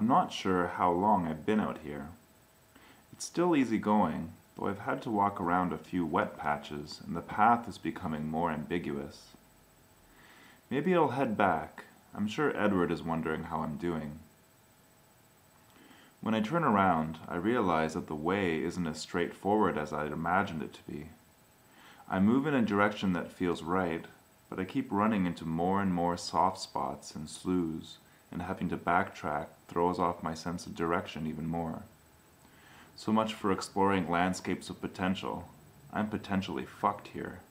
I'm not sure how long I've been out here. It's still easy going, though I've had to walk around a few wet patches and the path is becoming more ambiguous. Maybe I'll head back. I'm sure Edward is wondering how I'm doing. When I turn around, I realize that the way isn't as straightforward as I'd imagined it to be. I move in a direction that feels right, but I keep running into more and more soft spots and sloughs, and having to backtrack throws off my sense of direction even more. So much for exploring landscapes of potential. I'm potentially fucked here.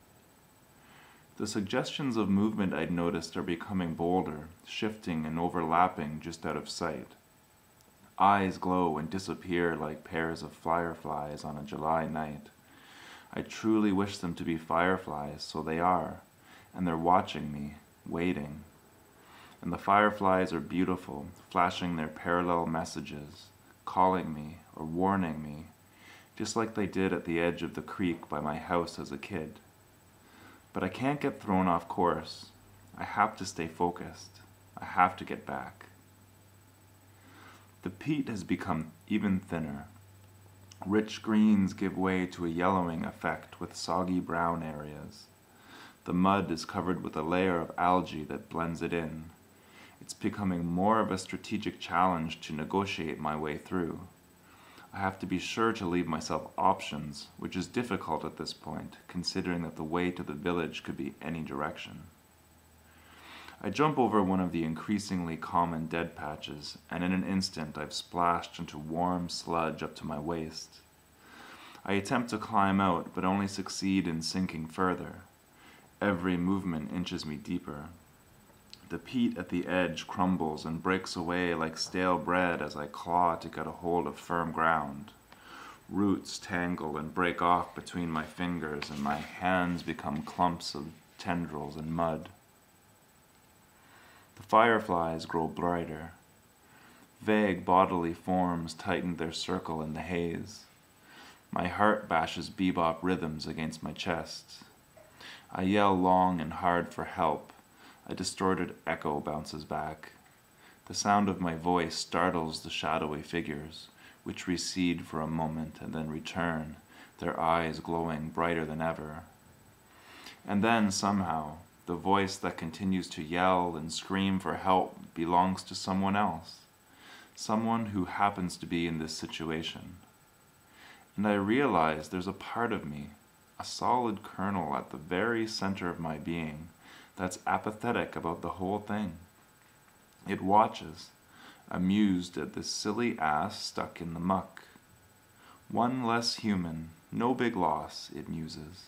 The suggestions of movement I'd noticed are becoming bolder, shifting and overlapping just out of sight. Eyes glow and disappear like pairs of fireflies on a July night. I truly wish them to be fireflies, so they are, and they're watching me, waiting. And the fireflies are beautiful, flashing their parallel messages, calling me or warning me, just like they did at the edge of the creek by my house as a kid. But I can't get thrown off course. I have to stay focused. I have to get back. The peat has become even thinner. Rich greens give way to a yellowing effect with soggy brown areas. The mud is covered with a layer of algae that blends it in. It's becoming more of a strategic challenge to negotiate my way through. I have to be sure to leave myself options, which is difficult at this point, considering that the way to the village could be any direction. I jump over one of the increasingly common dead patches, and in an instant I've splashed into warm sludge up to my waist. I attempt to climb out, but only succeed in sinking further. Every movement inches me deeper. The peat at the edge crumbles and breaks away like stale bread as I claw to get a hold of firm ground. Roots tangle and break off between my fingers, and my hands become clumps of tendrils and mud. The fireflies grow brighter. Vague bodily forms tighten their circle in the haze. My heart bashes bebop rhythms against my chest. I yell long and hard for help. A distorted echo bounces back. The sound of my voice startles the shadowy figures, which recede for a moment and then return, their eyes glowing brighter than ever. And then, somehow, the voice that continues to yell and scream for help belongs to someone else, someone who happens to be in this situation. And I realize there's a part of me, a solid kernel at the very center of my being, that's apathetic about the whole thing. It watches, amused at this silly ass stuck in the muck. One less human, no big loss, it muses.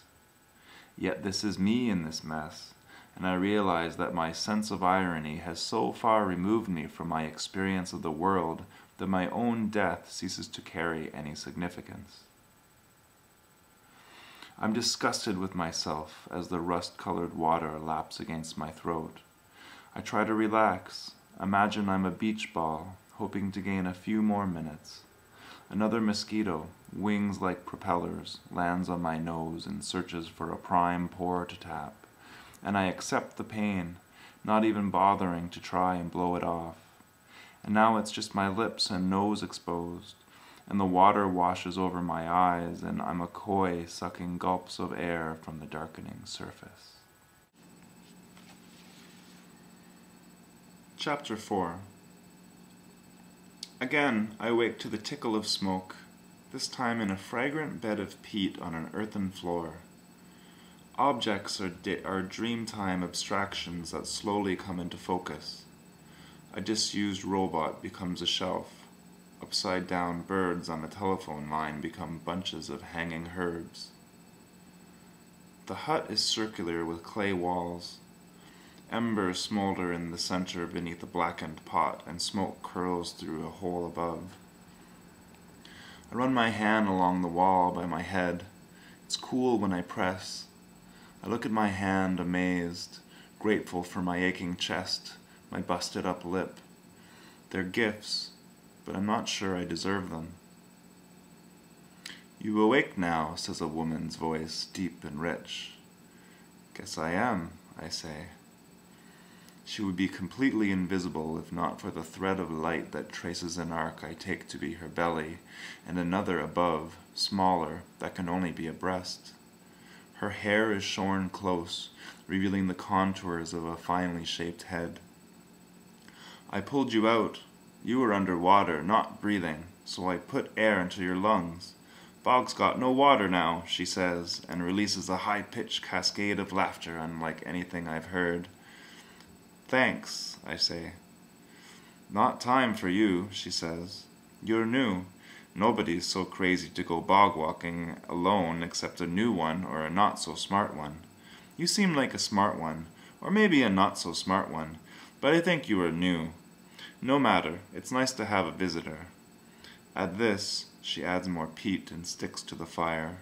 Yet this is me in this mess, and I realize that my sense of irony has so far removed me from my experience of the world that my own death ceases to carry any significance. I'm disgusted with myself as the rust-colored water laps against my throat. I try to relax, imagine I'm a beach ball, hoping to gain a few more minutes. Another mosquito, wings like propellers, lands on my nose and searches for a prime pore to tap. And I accept the pain, not even bothering to try and blow it off. And now it's just my lips and nose exposed, and the water washes over my eyes, and I'm a koi sucking gulps of air from the darkening surface. Chapter 4. Again, I wake to the tickle of smoke, this time in a fragrant bed of peat on an earthen floor. Objects are dreamtime abstractions that slowly come into focus. A disused robot becomes a shelf. Upside-down birds on a telephone line become bunches of hanging herbs. The hut is circular with clay walls. Embers smolder in the center beneath a blackened pot, and smoke curls through a hole above. I run my hand along the wall by my head. It's cool when I press. I look at my hand amazed, grateful for my aching chest, my busted-up lip. They're gifts, but I'm not sure I deserve them. "You awake now," says a woman's voice, deep and rich. "Guess I am," I say. She would be completely invisible if not for the thread of light that traces an arc I take to be her belly, and another above, smaller, that can only be a breast. Her hair is shorn close, revealing the contours of a finely shaped head. I pulled you out. You were under water, not breathing, so I put air into your lungs. Bog's got no water now, she says, and releases a high-pitched cascade of laughter unlike anything I've heard. Thanks, I say. Not time for you, she says. You're new. Nobody's so crazy to go bog walking alone except a new one or a not-so-smart one. You seem like a smart one, or maybe a not-so-smart one, but I think you are new. No matter, it's nice to have a visitor. At this, she adds more peat and sticks to the fire.